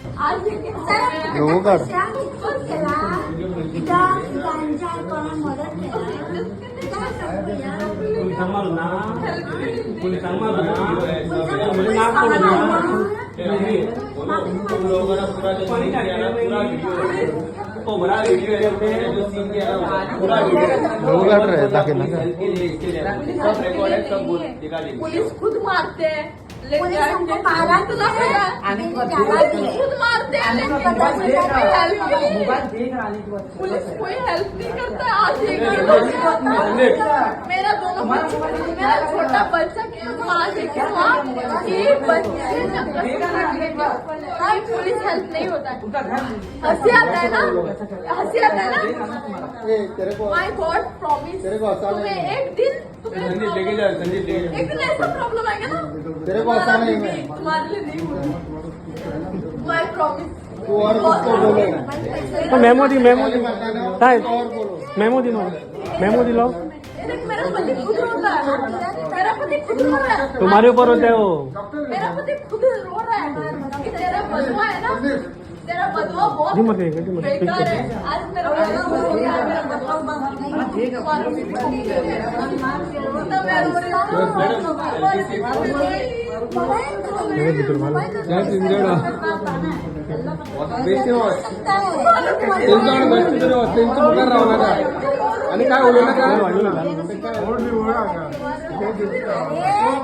लोगों का लोग हट रहे ताकि ना पुलिस खुद मारते हैं पुलिस हमको मारा तो खुद मारते हैं पुलिस कोई हेल्प नहीं करता। आज मेरा दोनों मेरा छोटा बच्चा पुलिस हेल्प नहीं होता है। हंसी आता है ना, हंसी आता है ना। माय गॉड प्रॉमिस तुम्हें एक दिन लेके जा संजीव एक दिन ऐसा प्रॉब्लम आएगा ना तेरे को आसान नहीं है तुम्हारे लिए नहीं होगा। माय प्रॉमिस तू और उसको बोले मेमोरी लो मेरा पति खुद रोता है, मेरा पति खुद रो रहा है, तुम्हारे ऊपर होता है वो। मेरा पति खुद रो रहा है कि तेरा बदवा है ना, तेरा बदवा बहुत बेकार है। आज मेरा बदवा हो गया, मेरा बदवा आणि काय बोलू नका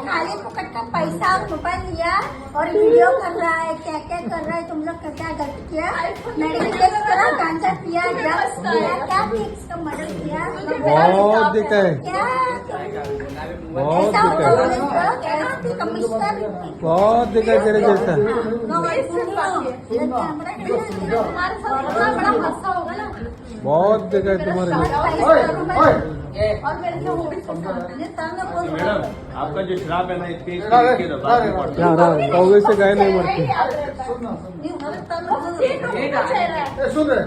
खाली फुकट का पैसा और मोबाइल लिया और वीडियो कर रहा है, क्या क्या कर रहा है, तुम लोग क्या गलती किया, मेडिकल टेस्ट करा, गांजा पिया, ड्रग्स किया, क्या फिक्स का मर्डर किया, बहुत दिक्कत है क्या बहुत ऐसा दिक्कत होगा कमिश्नर बहुत दिक्कत तेरे जैसा तुम्हारे साथ इतना बड़ा हादसा होगा ना। बहुत दिक्कत तुम्हारे और मेरे से वो भी मैडम आपका जो श्राप है ना इसके कौवे से गाय नहीं मरती सुन रहे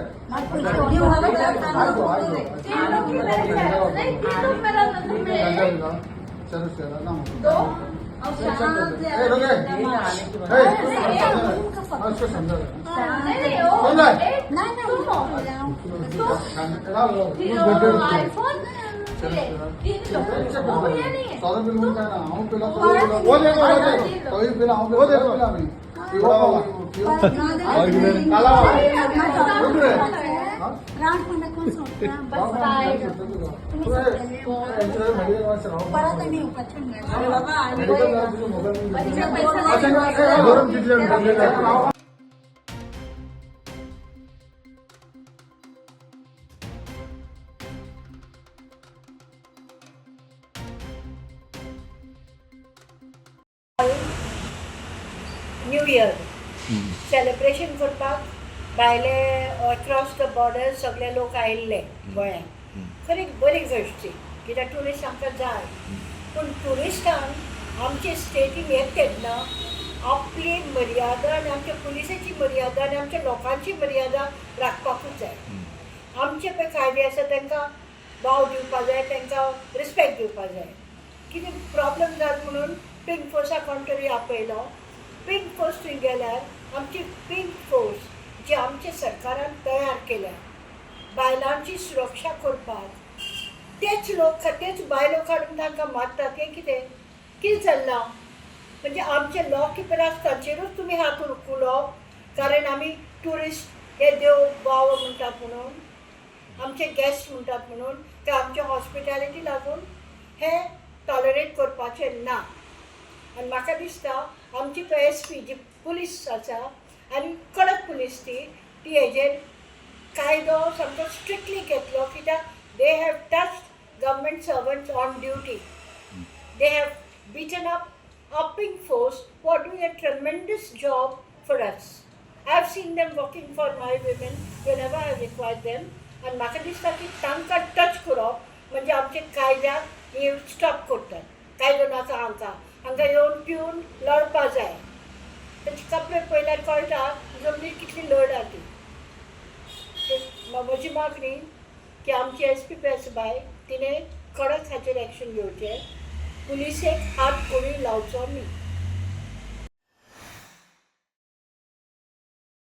न्यू इयर सेलिब्रेशन करपाक भायले अक्रॉस द बॉर्डर सगळे लोक आयिल्ले गोंयांत खरी बरी गोश्ट ती कित्याक ट्युरिस्ट आमकां जाय पूण ट्युरिस्टांक आमचे स्टेटीन येतात ना आपली मर्यादा आनी आमच्या पुलिसाची मर्यादा आनी आमच्या लोकांची मर्यादा राखपाकूच जाय। आमचे पळय कायदे आसा तांकां वाव दिवपाक जाय, तांकां रिस्पेक्ट दिवपाक जाय। कितें प्रॉब्लम जाता म्हणून पिंक फोर्सा कोण तरी आपयलो, पिंक फोर्स थंय गेल्यार आमची पिंक फोर्स जी आमच्या सरकारान तयार केल्या बायलांची सुरक्षा करपाक तेच लोक तेच बायलो काडून तांकां मारतात हें कितें चल्लां? म्हणजे आमचे लॉ किपर आसता ताचेरूच तुमी हात उखलप कारण आमी ट्युरिस्ट हे देव वाव म्हणटात म्हणून आमचे गेस्ट म्हणटात म्हणून ते आमच्या हॉस्पिटॅलिटी लागून हे टॉलरेट करपाचें ना। आनी म्हाका दिसता आमची PSP जी पुलीस आसा आनी कडक पुलीस ती हेजेर कायदो सामको स्ट्रिक्टली घेतलो कित्याक they have touched government servants on duty, they have beaten up our pink force who are doing a tremendous job for us. I have seen them working for my women whenever I require them and म्हाका दिसता की तांकां touch करप म्हणजे आमचे कायद्याक हे stop करतात। कायदो नाका हांकां येवन पिवन लढपा जाय। ताचे कपडे पळयल्यार कळटा जमनीर कितली लढ आहा ती। म्हजी मागणी की आमची SPPS बाय तिणें कडक हाचेर एक्शन घेवचें, पुलिसेक हात कोणी लावचो न्ही।